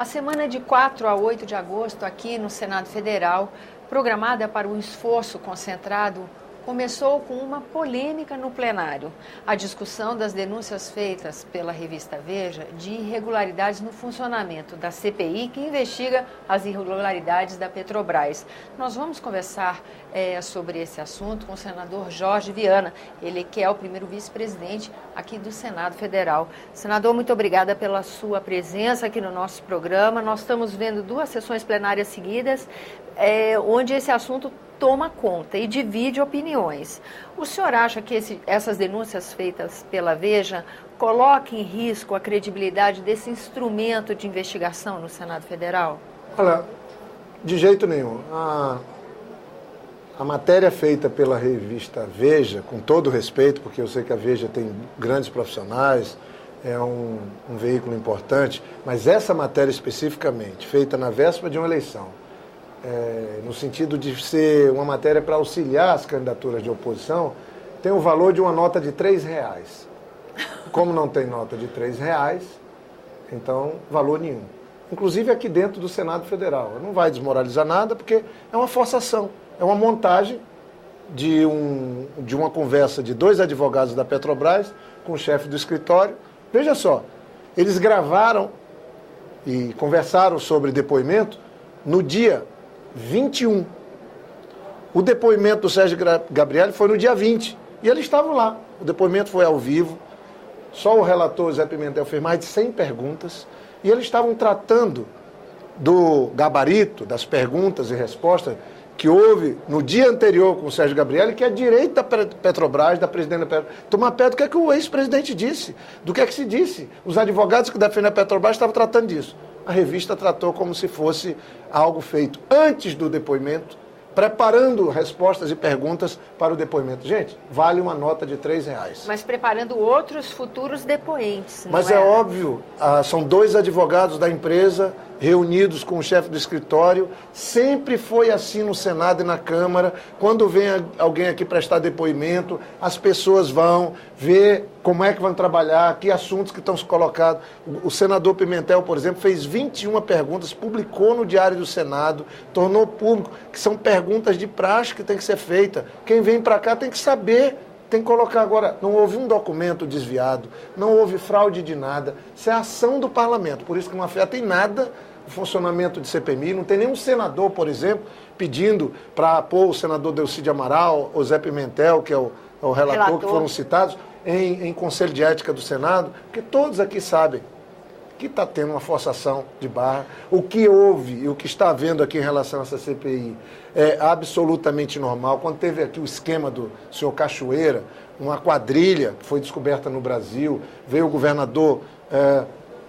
A semana de 4 a 8 de agosto, aqui no Senado Federal, programada para um esforço concentrado, começou com uma polêmica no plenário. A discussão das denúncias feitas pela revista Veja de irregularidades no funcionamento da CPI, que investiga as irregularidades da Petrobras. Nós vamos conversar sobre esse assunto com o senador Jorge Viana, ele que é o primeiro vice-presidente aqui do Senado Federal. Senador, muito obrigada pela sua presença aqui no nosso programa. Nós estamos vendo 2 sessões plenárias seguidas, onde esse assunto toma conta e divide opiniões. O senhor acha que essas denúncias feitas pela Veja colocam em risco a credibilidade desse instrumento de investigação no Senado Federal? Olha, de jeito nenhum. A matéria feita pela revista Veja, com todo respeito, porque eu sei que a Veja tem grandes profissionais, é um veículo importante, mas essa matéria especificamente, feita na véspera de uma eleição, no sentido de ser uma matéria para auxiliar as candidaturas de oposição, tem o valor de uma nota de R$3. Como não tem nota de R$3, então valor nenhum. Inclusive aqui dentro do Senado Federal. Não vai desmoralizar nada, porque é uma forçação, é uma montagem de uma conversa de 2 advogados da Petrobras com o chefe do escritório. Veja só, eles gravaram e conversaram sobre depoimento no dia 21. O depoimento do Sérgio Gabrielli foi no dia 20. E eles estavam lá. O depoimento foi ao vivo. Só o relator Zé Pimentel fez mais de 100 perguntas. E eles estavam tratando do gabarito, das perguntas e respostas que houve no dia anterior com o Sérgio Gabrielli, que é direito da Petrobras, da presidente da Petrobras, tomar pé do que o ex-presidente disse, do que se disse. Os advogados que defendem a Petrobras estavam tratando disso. A revista tratou como se fosse algo feito antes do depoimento, preparando respostas e perguntas para o depoimento. Gente, vale uma nota de R$3. Mas preparando outros futuros depoentes, não Mas é óbvio, são 2 advogados da empresa reunidos com o chefe do escritório. Sempre foi assim no Senado e na Câmara. Quando vem alguém aqui prestar depoimento, as pessoas vão ver como é que vão trabalhar, que assuntos que estão colocados. O senador Pimentel, por exemplo, fez 21 perguntas, publicou no Diário do Senado, tornou público, que são perguntas de praxe que tem que ser feita. Quem vem para cá tem que saber, tem que colocar agora. Não houve um documento desviado, não houve fraude de nada. Isso é a ação do parlamento, por isso que não afeta em nada o funcionamento de CPMI. Não tem nenhum senador, por exemplo, pedindo para pôr o senador Delcídio Amaral, o Zé Pimentel, que é o relator, que foram citados, em Conselho de Ética do Senado, porque todos aqui sabem que está tendo uma forçação de barra. O que houve e o que está havendo aqui em relação a essa CPI é absolutamente normal. Quando teve aqui o esquema do senhor Cachoeira, uma quadrilha que foi descoberta no Brasil, veio o governador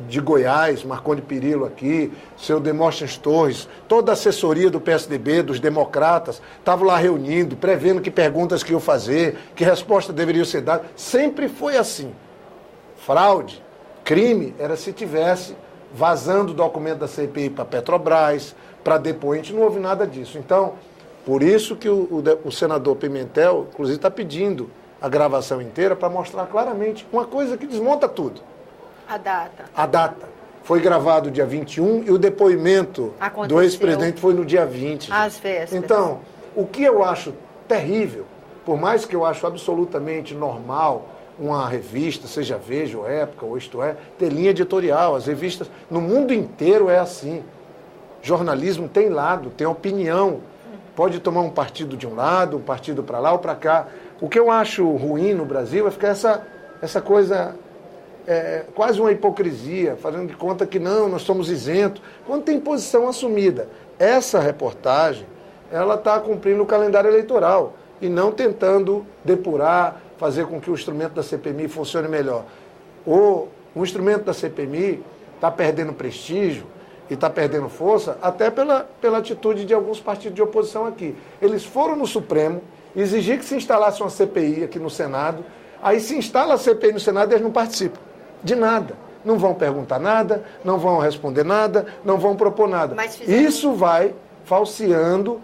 de Goiás, Marconi Perillo aqui, seu Demóstenes Torres, toda a assessoria do PSDB, dos democratas, estavam lá reunindo, prevendo que perguntas que iam fazer, que respostas deveriam ser dadas. Sempre foi assim. Fraude, crime, era se tivesse vazando o documento da CPI para Petrobras, para depoente, não houve nada disso. Então, por isso que o senador Pimentel, inclusive, está pedindo a gravação inteira para mostrar claramente uma coisa que desmonta tudo. A data. A data. Foi gravado dia 21 e o depoimento do ex-presidente foi no dia 20. Às vésperas. Então, o que eu acho terrível, por mais que eu acho absolutamente normal uma revista, seja Veja ou Época, ou Isto É, ter linha editorial. As revistas no mundo inteiro é assim. Jornalismo tem lado, tem opinião. Pode tomar um partido de um lado, um partido para lá ou para cá. O que eu acho ruim no Brasil é ficar essa coisa... quase uma hipocrisia, fazendo de conta que não, nós somos isentos, quando tem posição assumida. Essa reportagem, ela está cumprindo o calendário eleitoral e não tentando depurar, fazer com que o instrumento da CPMI funcione melhor. O instrumento da CPMI está perdendo prestígio e está perdendo força até pela atitude de alguns partidos de oposição aqui. Eles foram no Supremo exigir que se instalasse uma CPI aqui no Senado, aí se instala a CPI no Senado e eles não participam de nada. Não vão perguntar nada, não vão responder nada, não vão propor nada. Isso vai falseando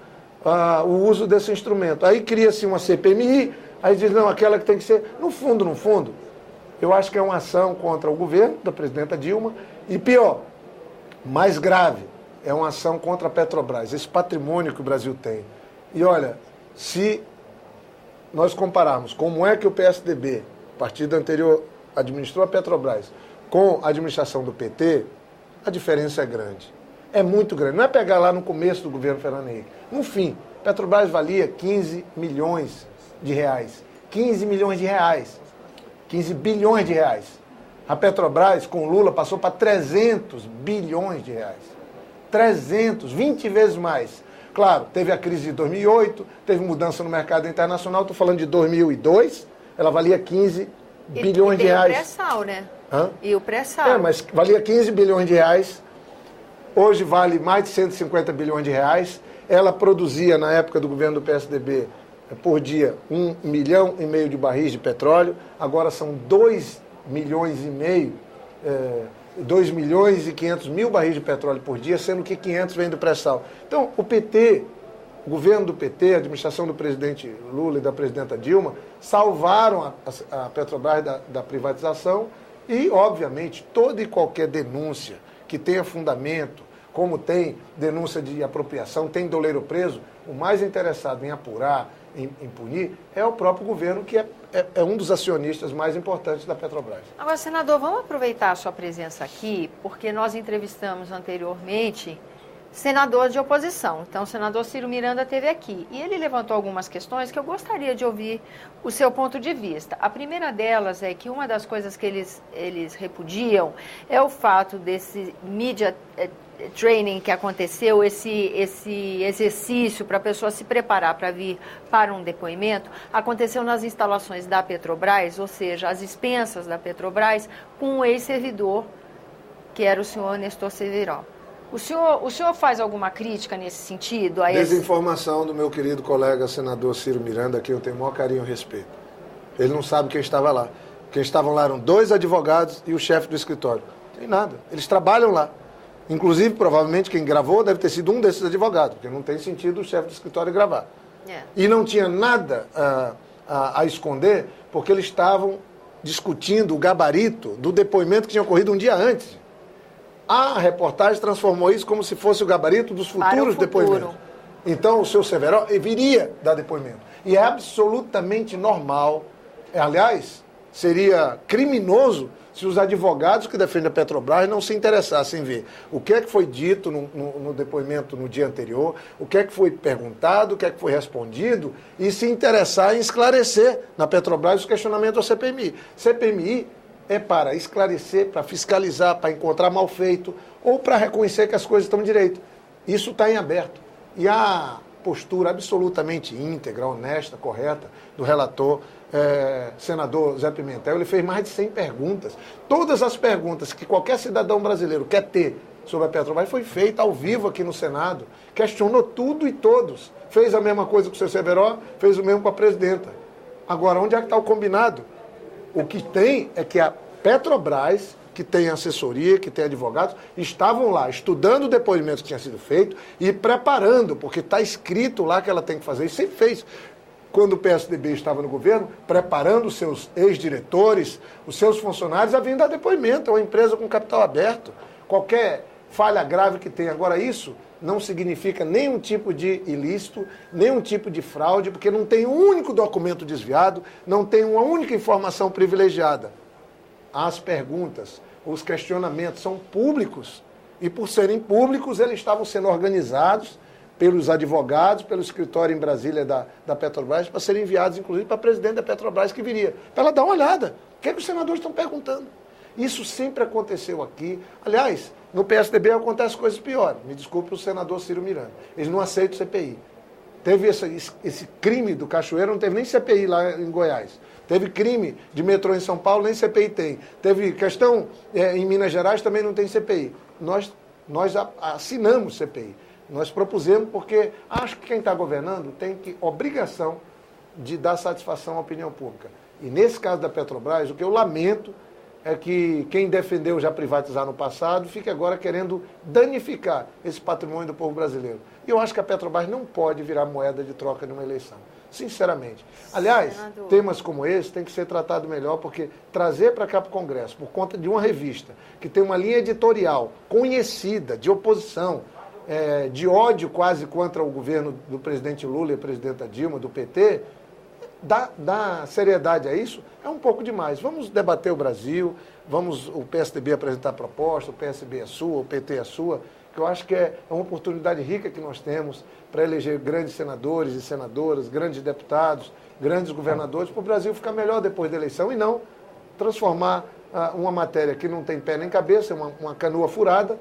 o uso desse instrumento. Aí cria-se uma CPMI, aí diz, não, aquela que tem que ser... No fundo, eu acho que é uma ação contra o governo da presidenta Dilma, e pior, Mais grave é uma ação contra a Petrobras, esse patrimônio que o Brasil tem. E olha, se nós compararmos como é que o PSDB, partido anterior, administrou a Petrobras, com a administração do PT, a diferença é grande. É muito grande. Não é pegar lá no começo do governo Fernando Henrique. No fim, Petrobras valia 15 milhões de reais. 15 milhões de reais. 15 bilhões de reais. A Petrobras, com Lula, passou para 300 bilhões de reais. 300, 20 vezes mais. Claro, teve a crise de 2008, teve mudança no mercado internacional, estou falando de 2002, ela valia 15 bilhões de reais. E o pré-sal, né? Hã? E o pré-sal. Mas valia 15 bilhões de reais, hoje vale mais de 150 bilhões de reais. Ela produzia, na época do governo do PSDB, por dia 1,5 milhão de barris de petróleo, agora são 2 milhões e meio, 2 milhões e 500 mil barris de petróleo por dia, sendo que 500 vem do pré-sal. Então, o PT, o governo do PT, a administração do presidente Lula e da presidenta Dilma, salvaram a Petrobras da privatização e, obviamente, toda e qualquer denúncia que tenha fundamento, como tem denúncia de apropriação, tem doleiro preso, o mais interessado em apurar, em punir, é o próprio governo, que é um dos acionistas mais importantes da Petrobras. Agora, senador, vamos aproveitar a sua presença aqui, porque nós entrevistamos anteriormente senador de oposição. Então, o senador Ciro Miranda esteve aqui e ele levantou algumas questões que eu gostaria de ouvir o seu ponto de vista. A primeira delas é que uma das coisas que eles repudiam é o fato desse media training que aconteceu, esse exercício para a pessoa se preparar para vir para um depoimento, aconteceu nas instalações da Petrobras, ou seja, as expensas da Petrobras, com um ex-servidor, que era o senhor Nestor Severó. O senhor faz alguma crítica nesse sentido? Desinformação do meu querido colega senador Ciro Miranda, a quem eu tenho o maior carinho e respeito. Ele não sabe quem estava lá. Quem estavam lá eram 2 advogados e o chefe do escritório. Não tem nada. Eles trabalham lá. Inclusive, provavelmente, quem gravou deve ter sido um desses advogados, porque não tem sentido o chefe do escritório gravar. E não tinha nada a esconder, porque eles estavam discutindo o gabarito do depoimento que tinha ocorrido um dia antes. A reportagem transformou isso como se fosse o gabarito dos futuros depoimentos. Então, o seu Severo viria dar depoimento. E é absolutamente normal. Aliás, seria criminoso se os advogados que defendem a Petrobras não se interessassem em ver o que é que foi dito no depoimento no dia anterior, o que é que foi perguntado, o que é que foi respondido, e se interessar em esclarecer na Petrobras os questionamentos da CPMI. CPMI é para esclarecer, para fiscalizar, para encontrar mal feito ou para reconhecer que as coisas estão direito. Isso está em aberto. E a postura absolutamente íntegra, honesta, correta do relator, senador Zé Pimentel, ele fez mais de 100 perguntas. Todas as perguntas que qualquer cidadão brasileiro quer ter sobre a Petrobras foi feita ao vivo aqui no Senado. Questionou tudo e todos. Fez a mesma coisa com o seu Severo, fez o mesmo com a presidenta. Agora, onde é que está o combinado? O que tem é que a Petrobras, que tem assessoria, que tem advogados, estavam lá estudando o depoimento que tinha sido feito e preparando, porque está escrito lá que ela tem que fazer, e sempre fez. Quando o PSDB estava no governo, preparando os seus ex-diretores, os seus funcionários a vir dar depoimento. É uma empresa com capital aberto. Qualquer falha grave que tenha. Agora, isso não significa nenhum tipo de ilícito, nenhum tipo de fraude, porque não tem um único documento desviado, não tem uma única informação privilegiada. As perguntas, os questionamentos são públicos, e por serem públicos, eles estavam sendo organizados pelos advogados, pelo escritório em Brasília da Petrobras, para serem enviados, inclusive, para a presidente da Petrobras, que viria, para ela dar uma olhada. O que é que os senadores estão perguntando? Isso sempre aconteceu aqui. Aliás, no PSDB acontece coisas piores. Me desculpe o senador Ciro Miranda. Eles não aceitam CPI. Teve esse crime do Cachoeiro, não teve nem CPI lá em Goiás. Teve crime de metrô em São Paulo, nem CPI tem. Teve questão em Minas Gerais, também não tem CPI. Nós assinamos CPI. Nós propusemos porque acho que quem está governando tem obrigação de dar satisfação à opinião pública. E nesse caso da Petrobras, o que eu lamento é que quem defendeu já privatizar no passado fica agora querendo danificar esse patrimônio do povo brasileiro. E eu acho que a Petrobras não pode virar moeda de troca numa eleição. Sinceramente. Aliás, temas como esse têm que ser tratados melhor, porque trazer para cá para o Congresso, por conta de uma revista que tem uma linha editorial conhecida, de oposição, de ódio quase contra o governo do presidente Lula e a presidenta Dilma, do PT, dá seriedade a isso, é um pouco demais. Vamos debater o Brasil, vamos o PSDB apresentar proposta, o PSB é sua, o PT é sua, que eu acho que é uma oportunidade rica que nós temos para eleger grandes senadores e senadoras, grandes deputados, grandes governadores, para o Brasil ficar melhor depois da eleição e não transformar uma matéria que não tem pé nem cabeça, uma canoa furada,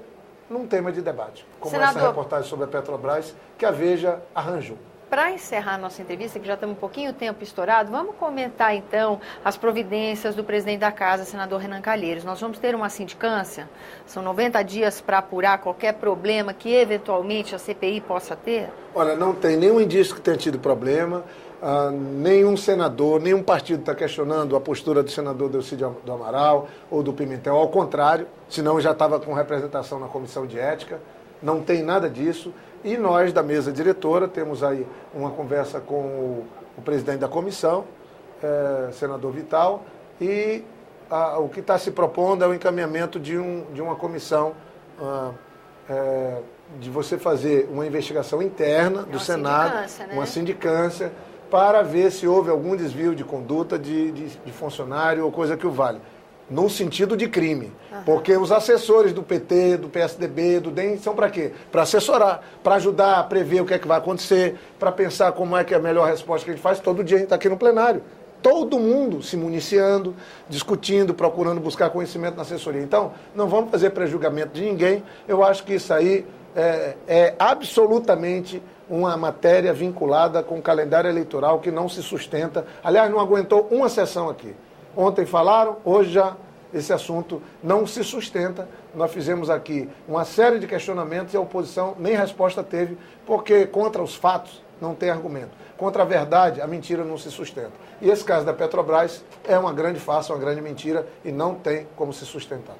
num tema de debate, como essa reportagem sobre a Petrobras que a Veja arranjou. Para encerrar a nossa entrevista, que já estamos um pouquinho tempo estourado, vamos comentar então as providências do presidente da Casa, senador Renan Calheiros. Nós vamos ter uma sindicância, são 90 dias para apurar qualquer problema que eventualmente a CPI possa ter? Olha, não tem nenhum indício que tenha tido problema, nenhum senador, nenhum partido está questionando a postura do senador Delcídio do Amaral ou do Pimentel, ao contrário, senão já estava com representação na Comissão de Ética, não tem nada disso. E nós, da mesa diretora, temos aí uma conversa com o presidente da comissão, senador Vital, e o que está se propondo é o encaminhamento de uma comissão, de você fazer uma investigação interna do Senado, uma sindicância, para ver se houve algum desvio de conduta de funcionário ou coisa que o valha. No sentido de crime. Porque os assessores do PT, do PSDB, do DEM são para quê? Para assessorar, para ajudar a prever o que é que vai acontecer, para pensar como é que é a melhor resposta que a gente faz. Todo dia a gente está aqui no plenário. Todo mundo se municiando, discutindo, procurando buscar conhecimento na assessoria. Então, não vamos fazer prejulgamento de ninguém. Eu acho que isso aí é absolutamente uma matéria vinculada com o calendário eleitoral que não se sustenta. Aliás, não aguentou uma sessão aqui. Ontem falaram, hoje já esse assunto não se sustenta. Nós fizemos aqui uma série de questionamentos e a oposição nem resposta teve, porque contra os fatos não tem argumento. Contra a verdade, a mentira não se sustenta. E esse caso da Petrobras é uma grande farsa, uma grande mentira e não tem como se sustentar.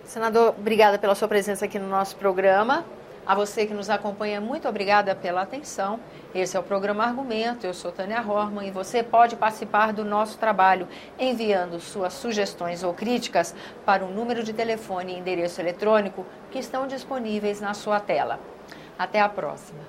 Senador, obrigada pela sua presença aqui no nosso programa. A você que nos acompanha, muito obrigada pela atenção. Esse é o programa Argumento, eu sou Tânia Horman e você pode participar do nosso trabalho enviando suas sugestões ou críticas para o número de telefone e endereço eletrônico que estão disponíveis na sua tela. Até a próxima.